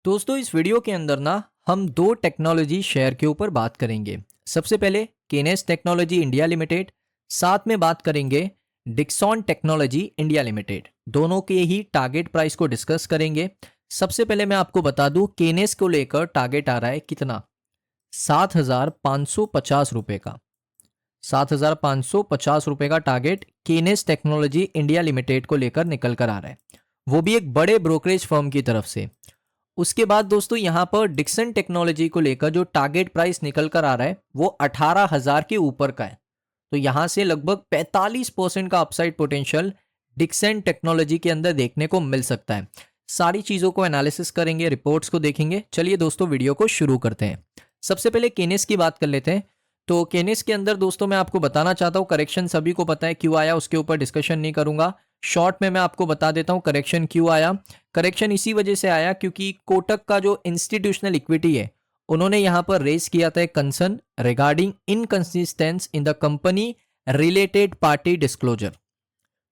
दोस्तों इस वीडियो के अंदर ना हम दो टेक्नोलॉजी शेयर के ऊपर बात करेंगे। सबसे पहले केनेस टेक्नोलॉजी इंडिया लिमिटेड, साथ में बात करेंगे डिक्सॉन टेक्नोलॉजी इंडिया लिमिटेड। दोनों के ही टारगेट प्राइस को डिस्कस करेंगे। सबसे पहले मैं आपको बता दूं केनेस को लेकर टारगेट आ रहा है कितना, 7,550 रुपए का। 7,550 रुपए का टारगेट केनेस टेक्नोलॉजी इंडिया लिमिटेड को लेकर निकल कर आ रहा है, वो भी एक बड़े ब्रोकरेज फर्म की तरफ से। उसके बाद दोस्तों यहां पर डिक्सन टेक्नोलॉजी को लेकर जो टारगेट प्राइस निकल कर आ रहा है वो 18,000 के ऊपर का है। तो यहां से लगभग 45% का अपसाइड पोटेंशियल डिक्सन टेक्नोलॉजी के अंदर देखने को मिल सकता है। सारी चीजों को एनालिसिस करेंगे, रिपोर्ट्स को देखेंगे। चलिए दोस्तों वीडियो को शुरू करते हैं। सबसे पहले केनेस की बात कर लेते हैं। तो केनेस के अंदर दोस्तों मैं आपको बताना चाहता हूँ, करेक्शन सभी को पता है क्यों आया, उसके ऊपर डिस्कशन नहीं करूंगा। शॉर्ट में मैं आपको बता देता हूँ करेक्शन क्यों आया। करेक्शन इसी वजह से आया क्योंकि कोटक का जो इंस्टीट्यूशनल इक्विटी है उन्होंने यहां पर रेज किया था concern regarding inconsistence in the company related party disclosure.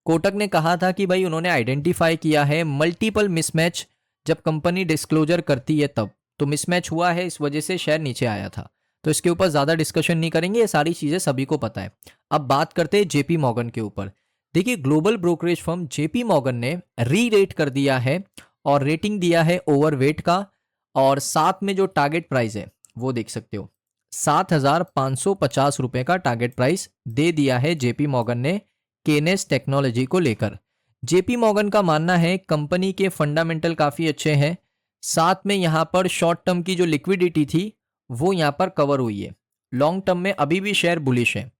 Kotak ने कहा था कि भाई उन्होंने आइडेंटिफाई किया है मल्टीपल मिसमैच जब कंपनी डिस्क्लोजर करती है तब तो मिसमैच हुआ है, इस वजह से शेयर नीचे आया था। तो इसके ऊपर ज्यादा डिस्कशन नहीं करेंगे, ये सारी चीजें सभी को पता है। अब बात करते हैं जेपी मॉर्गन के ऊपर। देखिए global brokerage firm JP Morgan ने री रेट कर दिया है और रेटिंग दिया है ओवरवेट का, और साथ में जो टारगेट प्राइस है वो देख सकते हो 7,550 रुपए का टारगेट प्राइस दे दिया है जेपी मॉर्गन ने केनेस टेक्नोलॉजी को लेकर। जेपी मॉर्गन का मानना है कंपनी के फंडामेंटल काफी अच्छे हैं, साथ में यहां पर शॉर्ट टर्म की जो लिक्विडिटी थी वो यहां पर कवर हुई है। लॉन्ग टर्म में अभी भी शेयर बुलिश है।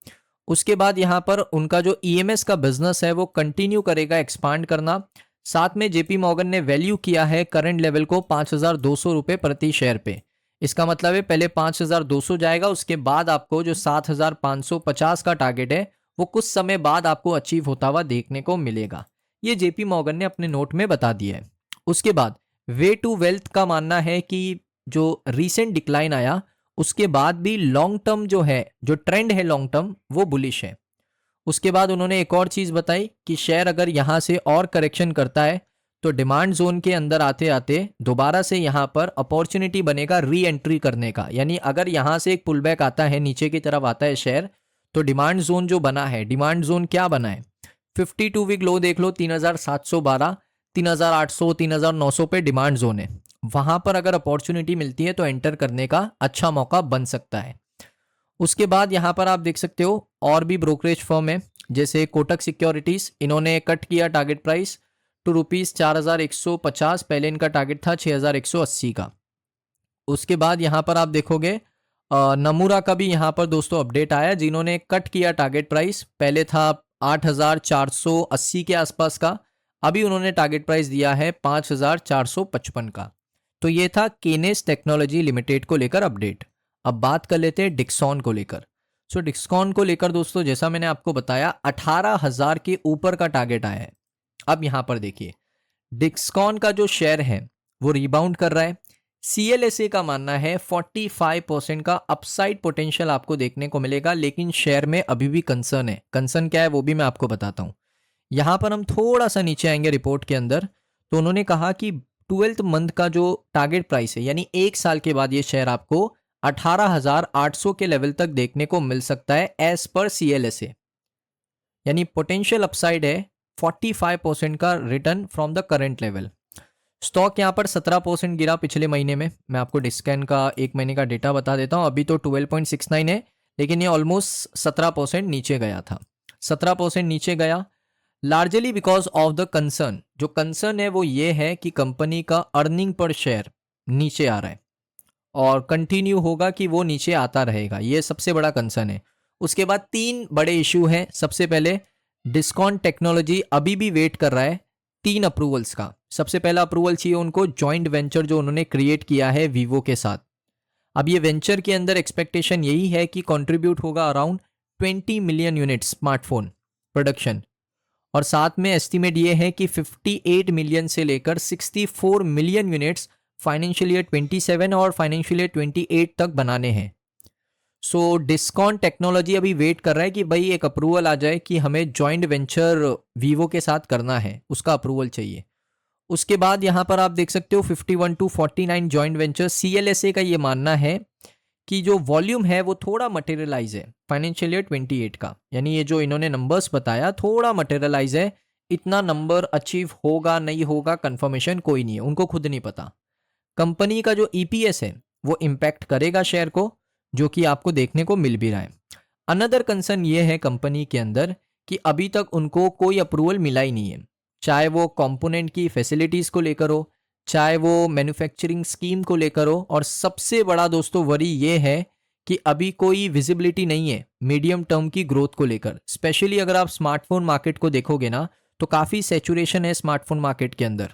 उसके बाद यहां पर उनका जो ईएमएस का बिजनेस है वो कंटिन्यू करेगा एक्सपांड करना। साथ में जेपी मॉर्गन ने वैल्यू किया है करंट लेवल को 5,200 रुपए प्रति शेयर पे। इसका मतलब है पहले 5,200 जाएगा, उसके बाद आपको जो 7,550 का टारगेट है वो कुछ समय बाद आपको अचीव होता हुआ देखने को मिलेगा। ये जेपी मॉर्गन ने अपने नोट में बता दिया है। उसके बाद वे टू वेल्थ का मानना है कि जो रीसेंट डिक्लाइन आया उसके बाद भी लॉन्ग टर्म जो है, जो ट्रेंड है लॉन्ग टर्म वो बुलिश है। उसके बाद उन्होंने एक और चीज बताई कि शेयर अगर यहां से और करेक्शन करता है तो डिमांड जोन के अंदर आते आते दोबारा से यहां पर अपॉर्चुनिटी बनेगा री एंट्री करने का। यानी अगर यहां से एक पुलबैक आता है, नीचे की तरफ आता है शेयर, तो डिमांड जोन जो बना है, डिमांड जोन क्या बना है, 52 वीक लो देख लो, 3,712, 3,800, 3,900 पे डिमांड जोन है। वहां पर अगर अपॉर्चुनिटी मिलती है तो एंटर करने का अच्छा मौका बन सकता है। उसके बाद यहां पर आप देख सकते हो और भी ब्रोकरेज फर्म है जैसे कोटक सिक्योरिटीज, इन्होंने कट किया टारगेट प्राइस टू ₹4,150। पहले इनका टारगेट था 6,180 का। उसके बाद यहां पर आप देखोगे नमूरा का भी यहां पर दोस्तों अपडेट आया, जिन्होंने कट किया टारगेट प्राइस। पहले था 8,480 के आसपास का, अभी उन्होंने टारगेट प्राइस दिया है 5,455 का। तो ये था केनेस टेक्नोलॉजी लिमिटेड को लेकर अपडेट। अब बात कर लेते हैं डिक्सॉन को लेकर। सो डिक्सॉन को लेकर दोस्तों जैसा मैंने आपको बताया 18,000 के ऊपर का टारगेट आया है। अब यहां पर देखिए डिक्सॉन का जो शेयर है वो रिबाउंड कर रहा है। सीएलएसए का मानना है 45% का अपसाइड पोटेंशियल आपको देखने को मिलेगा, लेकिन शेयर में अभी भी कंसर्न है। कंसर्न क्या है वो भी मैं आपको बताता हूं। यहां पर हम थोड़ा सा नीचे आएंगे रिपोर्ट के अंदर, तो उन्होंने कहा कि 12th मंथ का जो टारगेट प्राइस है यानी एक साल के बाद ये शेयर आपको 18,800 के लेवल तक देखने को मिल सकता है एज पर सीएलएसए। यानी पोटेंशियल अपसाइड है 45% का return from the current level. Stock यहां पर 17% गिरा पिछले महीने में। मैं आपको डिस्कैन का एक महीने का डेटा बता देता हूं। अभी तो 12.69 है, लेकिन ये ऑलमोस्ट 17% नीचे गया था। 17% नीचे गया largely because of the concern. जो कंसर्न है वो ये है कि कंपनी का अर्निंग पर शेयर नीचे आ रहा है और कंटिन्यू होगा कि वो नीचे आता रहेगा, ये सबसे बड़ा कंसर्न है। उसके बाद तीन बड़े इशू हैं। सबसे पहले डिस्कॉन टेक्नोलॉजी अभी भी वेट कर रहा है 3 अप्रूवल्स का। सबसे पहला अप्रूवल चाहिए उनको जॉइंट वेंचर जो उन्होंने क्रिएट किया है वीवो के साथ। अब ये वेंचर के अंदर एक्सपेक्टेशन यही है कि कंट्रीब्यूट होगा around 20 million unit smartphone production, और साथ में एस्टिमेट ये है कि 58 मिलियन से लेकर 64 मिलियन यूनिट्स फाइनेंशियल ईयर 27 और फाइनेंशियल ईयर 28 तक बनाने हैं। सो डिस्कॉन टेक्नोलॉजी अभी वेट कर रहा है कि भाई एक अप्रूवल आ जाए कि हमें जॉइंट वेंचर वीवो के साथ करना है, उसका अप्रूवल चाहिए। उसके बाद यहाँ पर आप देख सकते हो 51 to 49 जॉइंट वेंचर। CLSA का ये मानना है कि जो वॉल्यूम है वो थोड़ा मटेरियलाइज है फाइनेंशियल ईयर 28 का, यानी ये जो इन्होंने नंबर्स बताया थोड़ा मटेरियलाइज है। इतना नंबर अचीव होगा नहीं होगा कंफर्मेशन कोई नहीं है, उनको खुद नहीं पता। कंपनी का जो EPS है वो इम्पैक्ट करेगा शेयर को, जो कि आपको देखने को मिल भी रहा है। अनदर कंसर्न ये है कंपनी के अंदर कि अभी तक उनको कोई अप्रूवल मिला ही नहीं है, चाहे वो कंपोनेंट की फैसिलिटीज़ को लेकर हो, चाहे वो मैन्युफैक्चरिंग स्कीम को लेकर हो, और सबसे बड़ा दोस्तों वरी ये है कि अभी कोई विजिबिलिटी नहीं है मीडियम टर्म की ग्रोथ को लेकर। स्पेशली अगर आप स्मार्टफोन मार्केट को देखोगे ना तो काफ़ी सैचुरेशन है स्मार्टफोन मार्केट के अंदर।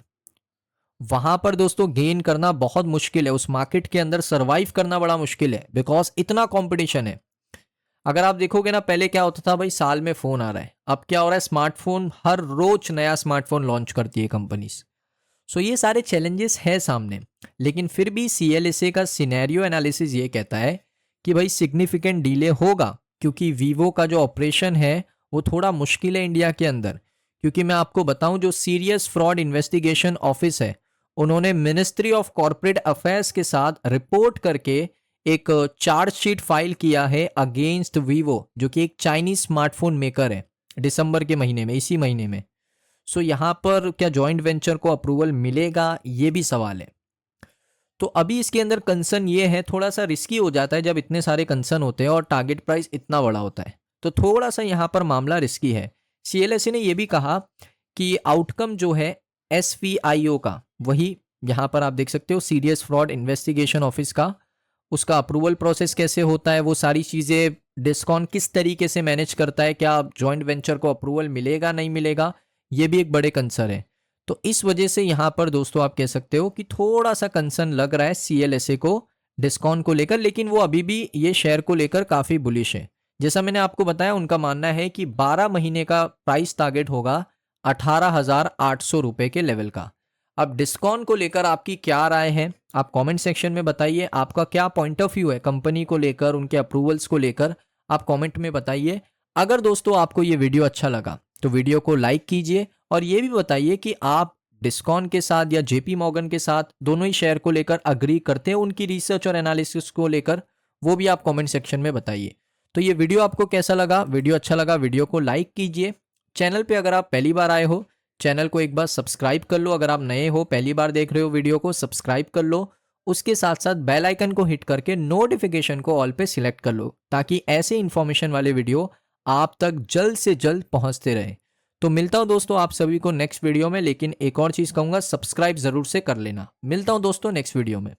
वहां पर दोस्तों गेन करना बहुत मुश्किल है, उस मार्केट के अंदर सरवाइव करना बड़ा मुश्किल है, बिकॉज इतना कंपटीशन है। अगर आप देखोगे ना पहले क्या होता था भाई, साल में फोन आ रहा है, अब क्या हो रहा है स्मार्टफोन हर रोज नया स्मार्टफोन लॉन्च करती है कंपनीज। सो ये सारे चैलेंजेस है सामने, लेकिन फिर भी CLSA का सिनेरियो एनालिसिस ये कहता है कि भाई सिग्निफिकेंट डिले होगा, क्योंकि वीवो का जो ऑपरेशन है वो थोड़ा मुश्किल है इंडिया के अंदर। क्योंकि मैं आपको बताऊं जो सीरियस फ्रॉड इन्वेस्टिगेशन ऑफिस है, उन्होंने मिनिस्ट्री ऑफ कॉरपोरेट अफेयर्स के साथ रिपोर्ट करके एक चार्जशीट फाइल किया है अगेंस्ट वीवो, जो कि एक चाइनीज स्मार्टफोन मेकर है, दिसंबर के महीने में, इसी महीने में। सो यहाँ पर क्या जॉइंट वेंचर को अप्रूवल मिलेगा, ये भी सवाल है। तो अभी इसके अंदर कंसर्न ये है, थोड़ा सा रिस्की हो जाता है जब इतने सारे कंसर्न होते हैं और टारगेट प्राइस इतना बड़ा होता है, तो थोड़ा सा यहाँ पर मामला रिस्की है। CLSA ने यह भी कहा कि आउटकम जो है SFIO का, वही यहाँ पर आप देख सकते हो सीरियस फ्रॉड इन्वेस्टिगेशन ऑफिस का, उसका अप्रूवल प्रोसेस कैसे होता है, वो सारी चीज़ें डिस्कॉन किस तरीके से मैनेज करता है, क्या जॉइंट वेंचर को अप्रूवल मिलेगा नहीं मिलेगा, ये भी एक बड़े कंसर्न है। तो इस वजह से यहाँ पर दोस्तों आप कह सकते हो कि थोड़ा सा कंसर्न लग रहा है CLSA को डिस्कॉन को लेकर, लेकिन वो अभी भी ये शेयर को लेकर काफ़ी बुलिश है। जैसा मैंने आपको बताया, उनका मानना है कि 12 महीने का प्राइस टारगेट होगा 18,800 रुपये के लेवल का। अब डिस्कॉन को लेकर आपकी क्या राय है, आप कमेंट सेक्शन में बताइए। आपका क्या पॉइंट ऑफ व्यू है कंपनी को लेकर, उनके अप्रूवल्स को लेकर, आप कमेंट में बताइए। अगर दोस्तों आपको ये वीडियो अच्छा लगा तो वीडियो को लाइक कीजिए, और ये भी बताइए कि आप डिस्कॉन के साथ या JP मॉर्गन के साथ दोनों ही शेयर को लेकर अग्री करते हैं, उनकी रिसर्च और एनालिसिस को लेकर, वो भी आप कमेंट सेक्शन में बताइए। तो ये वीडियो आपको कैसा लगा, वीडियो अच्छा लगा वीडियो को लाइक कीजिए। चैनल पे अगर आप पहली बार आए हो, चैनल को एक बार सब्सक्राइब कर लो। अगर आप नए हो, पहली बार देख रहे हो वीडियो को, सब्सक्राइब कर लो। उसके साथ साथ बेल आइकन को हिट करके नोटिफिकेशन को ऑल पे सिलेक्ट कर लो, ताकि ऐसे इन्फॉर्मेशन वाले वीडियो आप तक जल्द से जल्द पहुंचते रहे। तो मिलता हूं दोस्तों आप सभी को नेक्स्ट वीडियो में, लेकिन एक और चीज़ कहूंगा, सब्सक्राइब जरूर से कर लेना। मिलता हूं दोस्तों नेक्स्ट वीडियो में।